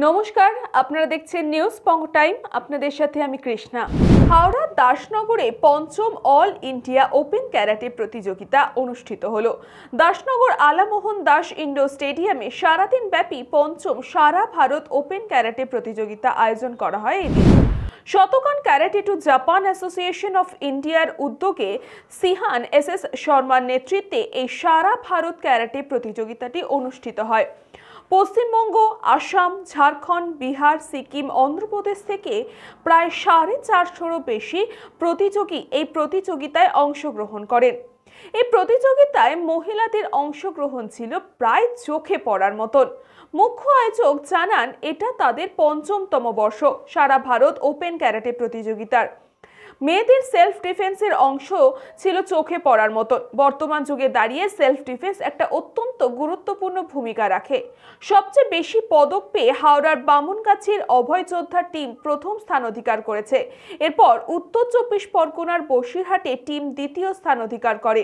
নমস্কার, আপনারা দেখছেন নিউজ পঙ্গ টাইম। আপনাদের সাথে আমি কৃষ্ণা। হাওড়া দাসনগরে পঞ্চম অল ইন্ডিয়া ওপেন ক্যারাটে প্রতিযোগিতা অনুষ্ঠিত হলো। দাসনগর আলামোহন দাস ইন্ডোর স্টেডিয়ামে সারাদিন ব্যাপী পঞ্চম সারা ভারত ওপেন ক্যারাটে প্রতিযোগিতা আয়োজন করা হয় এদিন। Shotokan karate two Japan association of ইন্ডিয়ার উদ্যোগে সিহান এস শর্মার নেতৃত্বে এই সারা ভারত ক্যারাটে প্রতিযোগিতাটি অনুষ্ঠিত হয়। পশ্চিমবঙ্গ, আসাম, ঝাড়খণ্ড, বিহার, সিকিম, অন্ধ্রপ্রদেশ থেকে প্রায় 450-রও বেশি প্রতিযোগী এই প্রতিযোগিতায় অংশগ্রহণ করেন। এই প্রতিযোগিতায় মহিলাদের অংশগ্রহণ ছিল প্রায় চোখে পড়ার মতন। মুখ্য আয়োজক জানান, এটা তাদের পঞ্চমতম বর্ষ সারা ভারত ওপেন ক্যারাটে প্রতিযোগিতার। মেয়েদের সেলফ ডিফেন্সের অংশ ছিল চোখে পড়ার মতন। বর্তমান যুগে দাঁড়িয়ে সেলফ ডিফেন্স একটা অত্যন্ত গুরুত্বপূর্ণ ভূমিকা রাখে। সবচেয়ে বেশি পদক পেয়ে হাওড়ার বামুনগাছির অভয় যোদ্ধা টিম প্রথম স্থান অধিকার করেছে। এরপর উত্তর 24 পরগনার বসিরহাটে টিম দ্বিতীয় স্থান অধিকার করে।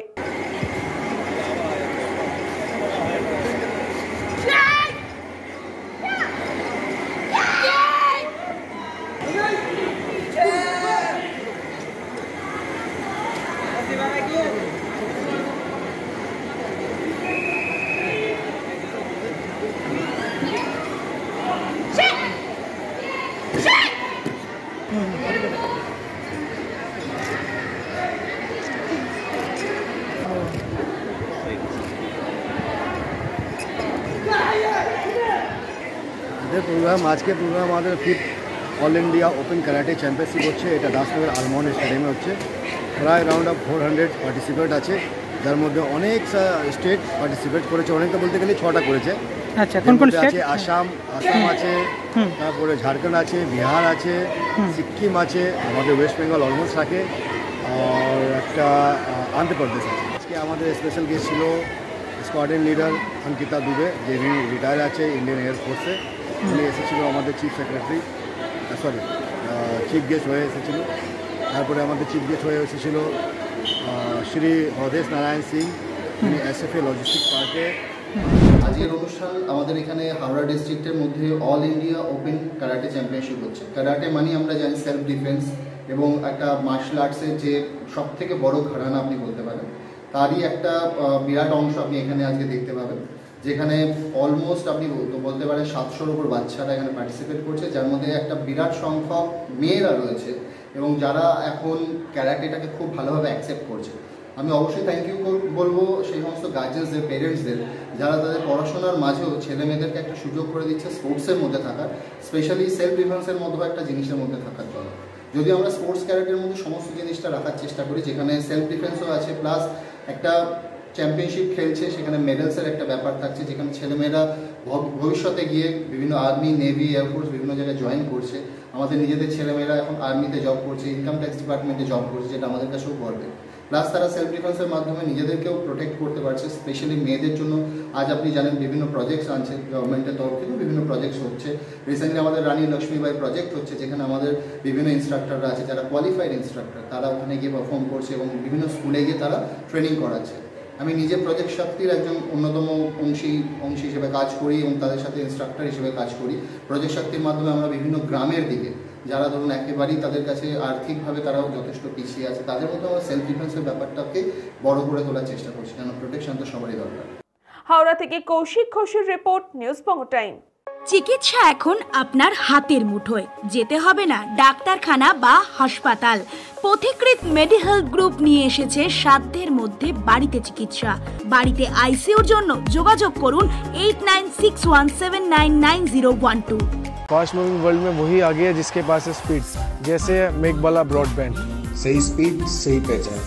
आज के प्रोग्राम আমাদের 5th all India open karate championship হচ্ছে। এটা দাসনগর আলমোহন স্টেডিয়ামে হচ্ছে। প্রায় রাউন্ড অফ 400 পার্টিসিপেট আছে, যার মধ্যে অনেক স্টেট পার্টিসিপেট করেছে। অনেকটা বলতে গেলে 6টা করেছে। আচ্ছা, কোন কোন স্টেট আছে? আসাম আছে, তারপরে ঝাড়খণ্ড আছে, বিহার আছে, সিকিম আছে, আমাদের ওয়েস্ট বেঙ্গল অলমোস্ট থাকে, আর একটা অন্ধ্রপ্রদেশ আছে। আজকে আমাদের স্পেশাল গেস্ট ছিল স্কোয়াড্রন লিডার অঙ্কিতা দুবে, যে রিটায়ার আছে ইন্ডিয়ান এয়ারফোর্সে। উনি এসেছিল আমাদের চিফ গেস্ট হয়ে এসেছিল। তারপরে আমাদের চিফ গেস্ট হয়ে এসেছিল শ্রী অদেশ নারায়ণ সিং, তিনি এসএফএ লজিস্টিক পার্কে। আজকের অনুষ্ঠান আমাদের এখানে হাওড়া ডিস্ট্রিক্টের মধ্যে all India open karate championship হচ্ছে। ক্যারাটে মানে আমরা জানি সেলফ ডিফেন্স এবং একটা মার্শাল আর্টসের যে সব থেকে বড় ঘরানা আপনি বলতে পারেন, তারই একটা বিরাট অংশ আপনি এখানে আজকে দেখতে পাবেন, যেখানে অলমোস্ট আপনি বলতে পারেন 700-র উপর বাচ্চারা এখানে পার্টিসিপেট করছে, যার মধ্যে একটা বিরাট সংখ্যক মেয়েরা রয়েছে এবং যারা এখন ক্যারাটেটাকে খুব ভালোভাবে অ্যাকসেপ্ট করছে। আমি অবশ্যই থ্যাংক ইউ বলবো সেই সমস্ত গার্জেন্সদের, পেরেন্টসদের, যারা তাদের পড়াশোনার মাঝেও ছেলে মেয়েদেরকে একটা সুযোগ করে দিচ্ছে স্পোর্টসের মধ্যে থাকার, স্পেশালি সেলফ ডিফেন্সের মতো একটা জিনিসের মধ্যে থাকার জন্য। যদি আমরা স্পোর্টস ক্যারাটের মধ্যে সমস্ত জিনিসটা রাখার চেষ্টা করি, যেখানে সেলফ ডিফেন্সও আছে, প্লাস একটা চ্যাম্পিয়নশিপ খেলছে, সেখানে মেডেলসের একটা ব্যাপার থাকছে, যেখানে ছেলেমেয়েরা ভবিষ্যতে গিয়ে বিভিন্ন আর্মি, নেভি, এয়ারফোর্স বিভিন্ন জায়গায় জয়েন করছে। আমাদের নিজেদের ছেলেমেয়েরা এখন আর্মিতে জব করছে, ইনকাম ট্যাক্স ডিপার্টমেন্টে জব করছে, যেটা আমাদের কাছেও গর্বের। প্লাস তারা সেলফ ডিফেন্সের মাধ্যমে নিজেদেরকেও প্রোটেক্ট করতে পারছে। স্পেশালি মেয়েদের জন্য আজ আপনি জানেন বিভিন্ন প্রজেক্টস আনছে গভর্নমেন্টের তরফ থেকে, বিভিন্ন প্রজেক্টস হচ্ছে। রিসেন্টলি আমাদের রানী লক্ষ্মীবাই প্রজেক্ট হচ্ছে, যেখানে আমাদের বিভিন্ন ইনস্ট্রাক্টররা আছে যারা কোয়ালিফাইড ইনস্ট্রাক্টর, তারা ওখানে গিয়ে পারফর্ম করছে এবং বিভিন্ন স্কুলে গিয়ে তারা ট্রেনিং করাচ্ছে। আমি নিজে প্রজেক্ট শক্তির একজন অন্যতম অংশী হিসেবে কাজ করি এবং তাদের সাথে ইনস্ট্রাক্টর হিসেবে কাজ করি। প্রজেক্ট শক্তির মাধ্যমে আমরা বিভিন্ন গ্রামের দিকে, যারা ধরুন একেবারেই তাদের কাছে আর্থিকভাবে তারাও যথেষ্ট পিছিয়ে আছে, তাদের মধ্যে আমরা সেলফ ডিফেন্সের ব্যাপারটাকে বড় করে তোলার চেষ্টা করছি, কারণ প্রোটেকশন তো সবারই দরকার। হাওড়া থেকে কৌশিক ঘোষের রিপোর্ট, নিউজ পঙ্গ টাইম। চিকিৎসা এখন আপনার হাতের মুঠোয়, যেতে হবে না ডাক্তারখানা বা হাসপাতাল। পথিকৃৎ মেডিহেলথ গ্রুপ নিয়ে এসেছে সাধ্যের মধ্যে বাড়িতে চিকিৎসা। বাড়িতে আইসিইউর জন্য যোগাযোগ করুন 8961799012। फास्ट मूविंग वर्ल्ड में वही आगे है जिसके पास है स्पीड, जैसे मेघबाला ब्रॉडबैंड। सही स्पीड, सही पहचान।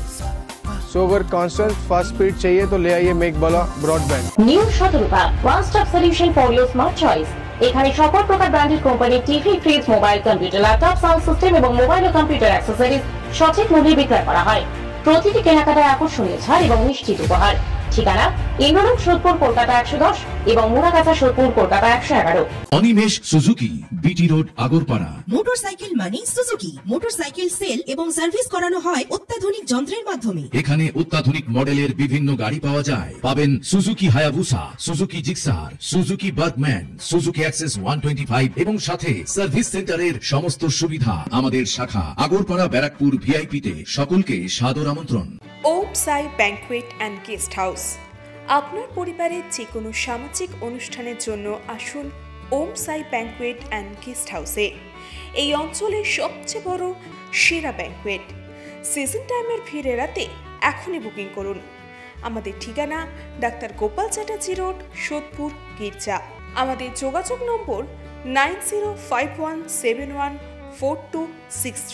सो अगर कांस्टेंट फास्ट स्पीड चाहिए तो ले आइए Meghbala broadband. New Shatarupa one stop solution for your smart choice. এখানে সকল প্রকার ব্র্যান্ডেড কোম্পানির TV, fridge, mobile, computer, laptop, sound system এবং মোবাইল ও কম্পিউটার অ্যাক্সেসরিজ সঠিক মূল্যে বিক্রয় করা হয়। প্রতিটি কেনাকাটায় আকর্ষণীয় ছাড় এবং নিশ্চিত উপহার। ঠিকানা ইন্দ্রলোক সোদপুর কলকাতা 110 এবং Muragachha Sodepur Kolkata 111। Animesh Suzuki, BT road, Agarpara. Motorcycle মানে সুজুকি। মোটরসাইকেল সেল এবং সার্ভিস করানো হয় অত্যাধুনিক যন্ত্রের মাধ্যমে। এখানে অত্যাধুনিক মডেলের বিভিন্ন গাড়ি পাওয়া যায়। পাবেন Suzuki Hayabusa, Suzuki Gixxer, Suzuki Bergman, Suzuki access 125 এবং সাথে সার্ভিস সেন্টারের সমস্ত সুবিধা। আমাদের শাখা আগরপাড়া ব্যারাকপুর ভিআইপিতে। সকলকে সাদর আমন্ত্রণ। ওম সাই ব্যাংকুয়েট অ্যান্ড গেস্ট হাউস। আপনার পরিবারের যে কোনো সামাজিক অনুষ্ঠানের জন্য আসুন ওম সাই ব্যাংকুয়েট অ্যান্ড গেস্ট হাউসে। এই অঞ্চলের সবচেয়ে বড় সেরা ব্যাংকুয়েট। সিজন টাইমের ভিড় এড়াতে এখনই বুকিং করুন। আমাদের ঠিকানা ডাক্তার গোপাল চ্যাটার্জি রোড, সোদপুর, গির্জা। আমাদের যোগাযোগ নম্বর 9051714263।